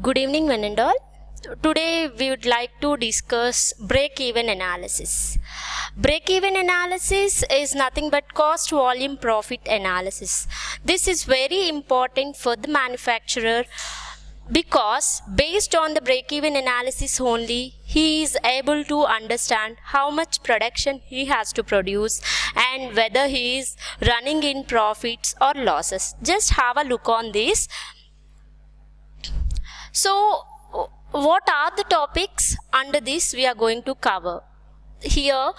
Good evening, one and all. Today we would like to discuss break-even analysis. Break-even analysis is nothing but cost volume profit analysis. This is very important for the manufacturer because based on the break-even analysis only, he is able to understand how much production he has to produce and whether he is running in profits or losses. Just have a look on this. So, what are the topics under this we are going to cover? Here,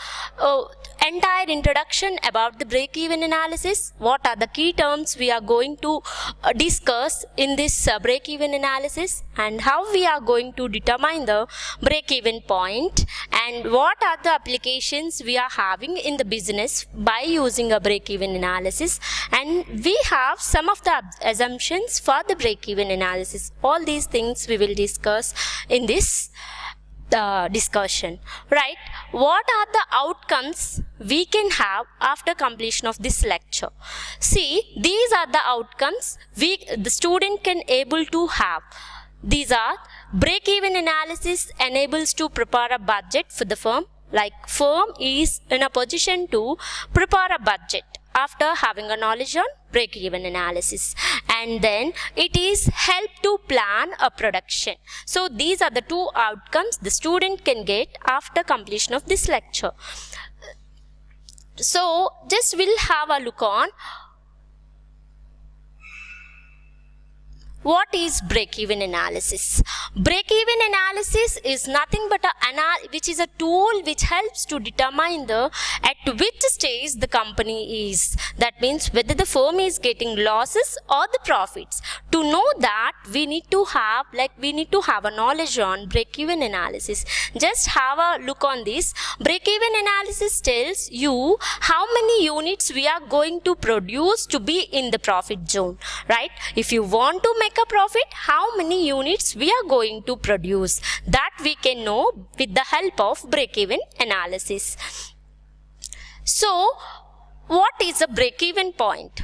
entire introduction about the break-even analysis. What are the key terms we are going to discuss in this break-even analysis, and how we are going to determine the break-even point, and what are the applications we are having in the business by using a break-even analysis, and we have some of the assumptions for the break-even analysis. All these things we will discuss in this discussion, right? What are the outcomes we can have after completion of this lecture? See, these are the outcomes the student can able to have. These are break-even analysis enables to prepare a budget for the firm. Like firm is in a position to prepare a budget after having a knowledge on break-even analysis, and then it is help to plan a production. So these are the two outcomes the student can get after completion of this lecture. So just we'll have a look on what is break-even analysis. Break-even analysis is nothing but which is a tool which helps to determine at which stage the company is. That means whether the firm is getting losses or the profits. To know that, we need to have a knowledge on break-even analysis. Just have a look on this. Break-even analysis tells you how many units we are going to produce to be in the profit zone, right? If you want to make a profit, how many units we are going to produce, that we can know with the help of break-even analysis. So what is a break-even point?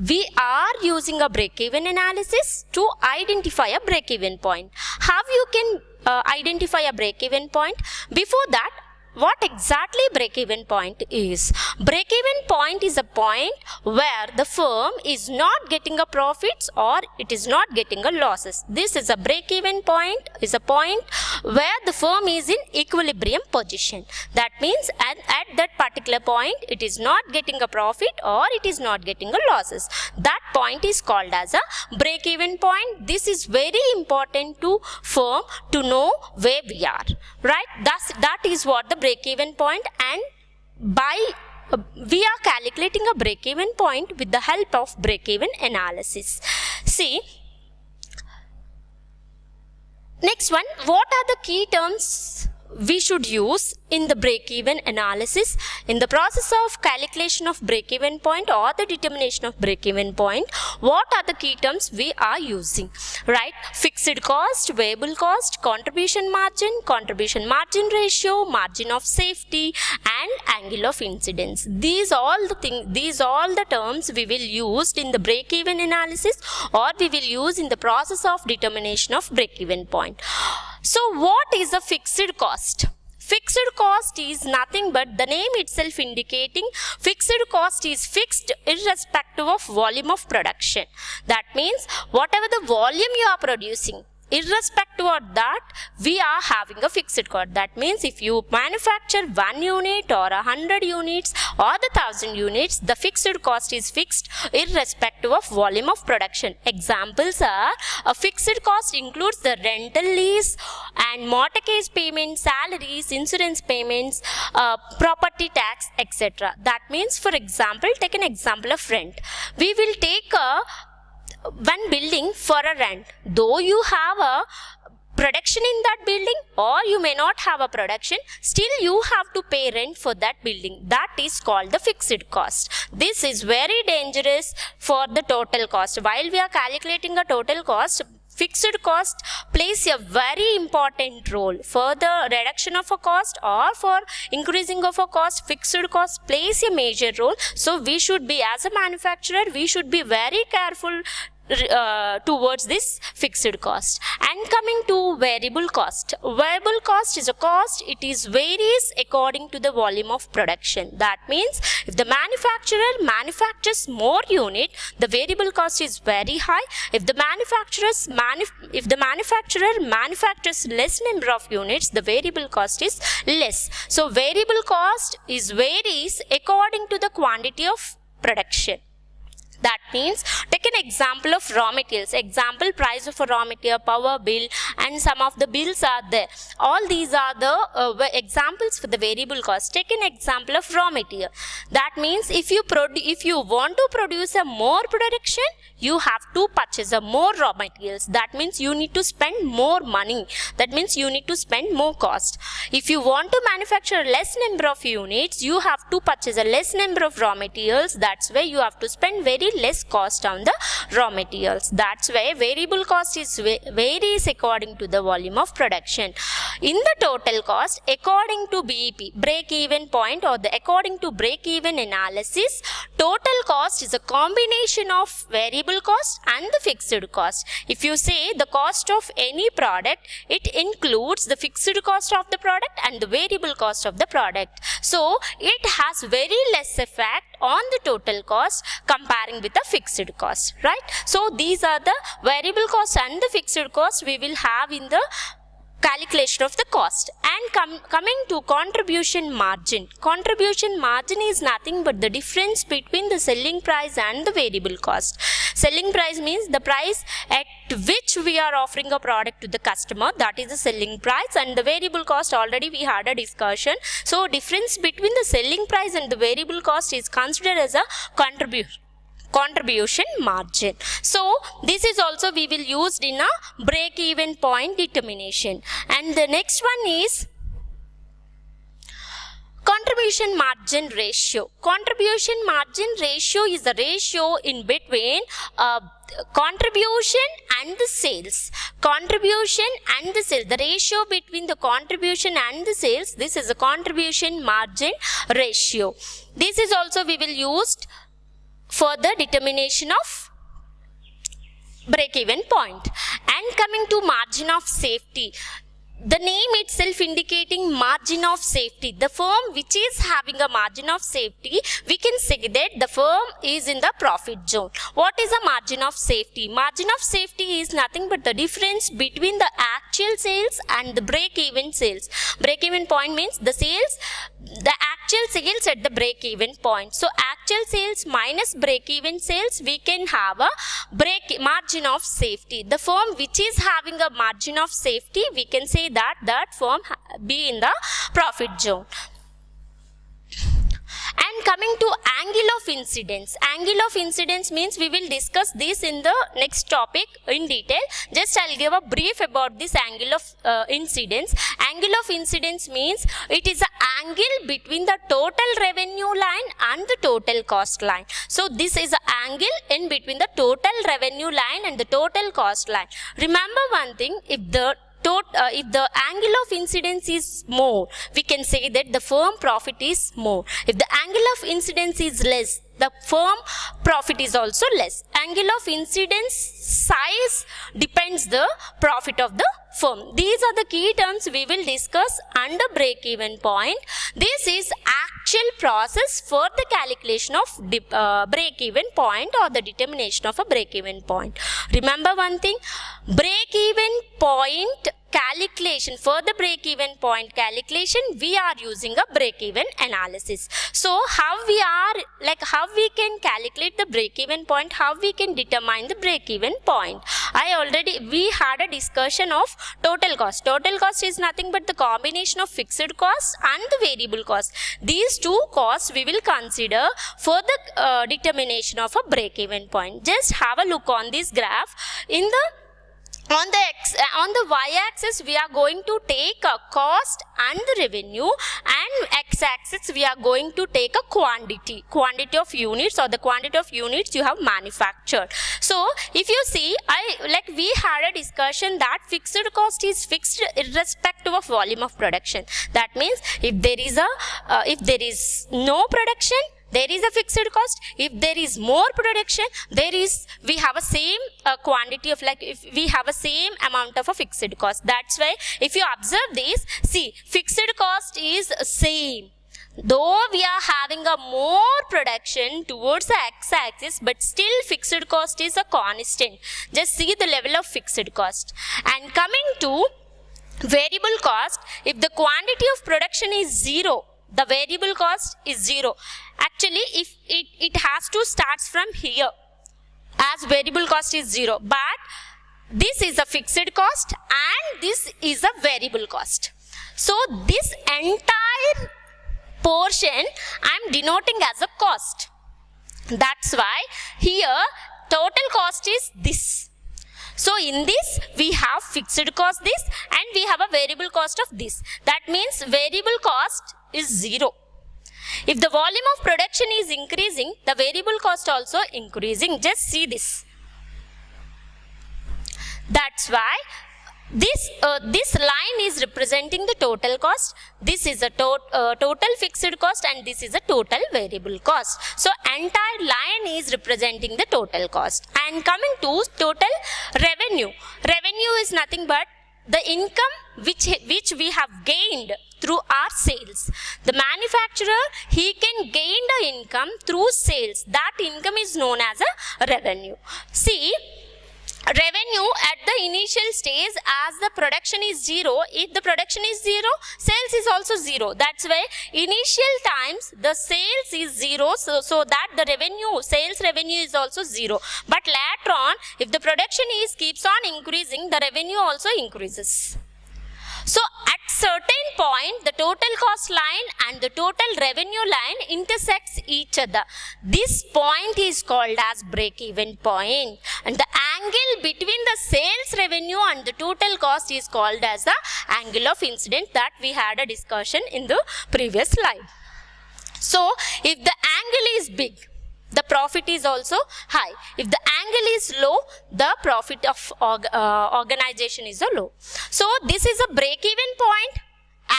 We are using a break-even analysis to identify a break-even point. How you can identify a break-even point? Before that, what exactly break-even point is? Break-even point is a point where the firm is not getting a profits or it is not getting a losses. This is a break-even point, is a point where the firm is in equilibrium position. That means at that particular point it is not getting a profit or it is not getting a losses. That point is called as a break-even point. This is very important to firm to know where we are, right? That is what the break-even point, and we are calculating a break-even point with the help of break-even analysis. See, next one, what are the key terms we should use in the break-even analysis? In the process of calculation of break-even point or the determination of break-even point, what are the key terms we are using, right? Fixed cost, variable cost, contribution margin ratio, margin of safety, and angle of incidence. These all the terms we will use in the break-even analysis, or we will use in the process of determination of break-even point. So what is a fixed cost? Fixed cost is nothing but the name itself indicating fixed cost is fixed irrespective of volume of production. That means whatever the volume you are producing, irrespective of that, we are having a fixed cost. That means if you manufacture 1 unit or 100 units or the 1000 units, the fixed cost is fixed irrespective of volume of production. Examples are, a fixed cost includes the rental lease and mortgage payments, salaries, insurance payments, property tax, etc. That means, for example, take an example of rent. We will take one building for a rent. Though you have a production in that building or you may not have a production, still you have to pay rent for that building. That is called the fixed cost. This is very dangerous for the total cost. While we are calculating a total cost, fixed cost plays a very important role. For the reduction of a cost or for increasing of a cost, fixed cost plays a major role. So we should be, as a manufacturer, we should be very careful towards this fixed cost. And coming to variable cost. Variable cost is a cost, it is varies according to the volume of production. That means if the manufacturer manufactures more unit, the variable cost is very high. If the manufacturer manufactures less number of units, the variable cost is less. So variable cost is varies according to the quantity of production. That means, take an example of raw materials. Example, price of a raw material, power bill, and some of the bills are there. All these are the examples for the variable cost. Take an example of raw material. That means, if you want to produce a more production, you have to purchase a more raw materials. That means you need to spend more money. That means you need to spend more cost. If you want to manufacture less number of units, you have to purchase a less number of raw materials. That's why you have to spend very less cost on the raw materials. That's why variable cost is varies according to the volume of production. In the total cost, according to BEP, break-even point, or according to break-even analysis, total cost is a combination of variable cost and the fixed cost. If you say the cost of any product, it includes the fixed cost of the product and the variable cost of the product. So it has very less effect on the total cost comparing with the fixed cost, right? So these are the variable cost and the fixed cost we will have in the calculation of the cost. And coming to contribution margin. Contribution margin is nothing but the difference between the selling price and the variable cost. Selling price means the price at which we are offering a product to the customer, that is the selling price, and the variable cost already we had a discussion. So difference between the selling price and the variable cost is considered as a contribution margin. So this is also we will use in a break-even point determination. And the next one is contribution margin ratio. Contribution margin ratio is the ratio in between contribution and the sales. Contribution and the sales. The ratio between the contribution and the sales. This is a contribution margin ratio. This is also we will use for the determination of break-even point. And coming to margin of safety. The name itself indicating margin of safety. The firm which is having a margin of safety, we can say that the firm is in the profit zone. What is a margin of safety? Margin of safety is nothing but the difference between the actual sales and the break-even sales. Break-even point means the sales, the actual sales at the break-even point. So actual sales minus break-even sales, we can have a margin of safety. The firm which is having a margin of safety, we can say that firm be in the profit zone. And coming to angle of incidence. Angle of incidence means we will discuss this in the next topic in detail. Just I'll give a brief about this angle of incidence. Angle of incidence means it is an angle between the total revenue line and the total cost line. So this is an angle in between the total revenue line and the total cost line. Remember one thing, if the angle of incidence is more, we can say that the firm profit is more. If the angle of incidence is less, the firm profit is also less. Angle of incidence size depends the profit of the firm. These are the key terms we will discuss under break-even point. This is actual process for the calculation of break-even point or the determination of a break-even point. Remember one thing, break-even point calculation, for the break-even point calculation, we are using a break-even analysis. So how we can calculate the break-even point, how we can determine the break-even point. We had a discussion of total cost. Total cost is nothing but the combination of fixed cost and the variable cost. These two costs we will consider for the determination of a break-even point. Just have a look on this graph. On the y-axis we are going to take a cost and the revenue, and x-axis we are going to take a quantity of units, or the quantity of units you have manufactured. So if you see, we had a discussion that fixed cost is fixed irrespective of volume of production. That means if there is no production, there is a fixed cost. If there is more production, we have a same quantity of, like, if we have a same amount of a fixed cost. That's why if you observe this, see, fixed cost is same. Though we are having a more production towards the x-axis, but still fixed cost is a constant. Just see the level of fixed cost. And coming to variable cost, if the quantity of production is 0, the variable cost is 0. Actually, if it has to start from here, as variable cost is 0. But this is a fixed cost and this is a variable cost. So this entire portion I am denoting as a cost. That's why here total cost is this. So in this we have fixed cost this and we have a variable cost of this. That means variable cost is 0. If the volume of production is increasing, the variable cost also increasing. Just see this. That's why this line is representing the total cost. This is a total fixed cost and this is a total variable cost. So entire line is representing the total cost. And coming to total revenue. Revenue is nothing but the income which we have gained through our sales. The manufacturer, he can gain the income through sales. That income is known as a revenue. See, revenue at the initial stage, as the production is 0, if the production is 0, sales is also 0. That's why initial times the sales is 0, so that the revenue, sales revenue is also 0. But later on, if the production keeps on increasing, the revenue also increases. So at certain point, the total cost line and the total revenue line intersects each other. This point is called as break-even point. And the angle between the sales revenue and the total cost is called as the angle of incidence that we had a discussion in the previous slide. So if the angle is big, the profit is also high. If the angle is low, the profit of organization is low. So this is a break-even point.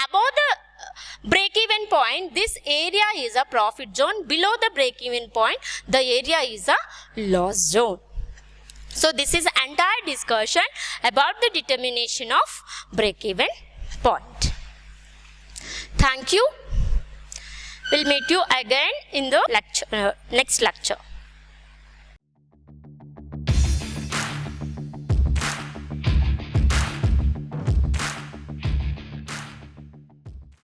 Above the break-even point, this area is a profit zone. Below the break-even point, the area is a loss zone. So this is entire discussion about the determination of break-even point. Thank you. We'll meet you again in the next lecture.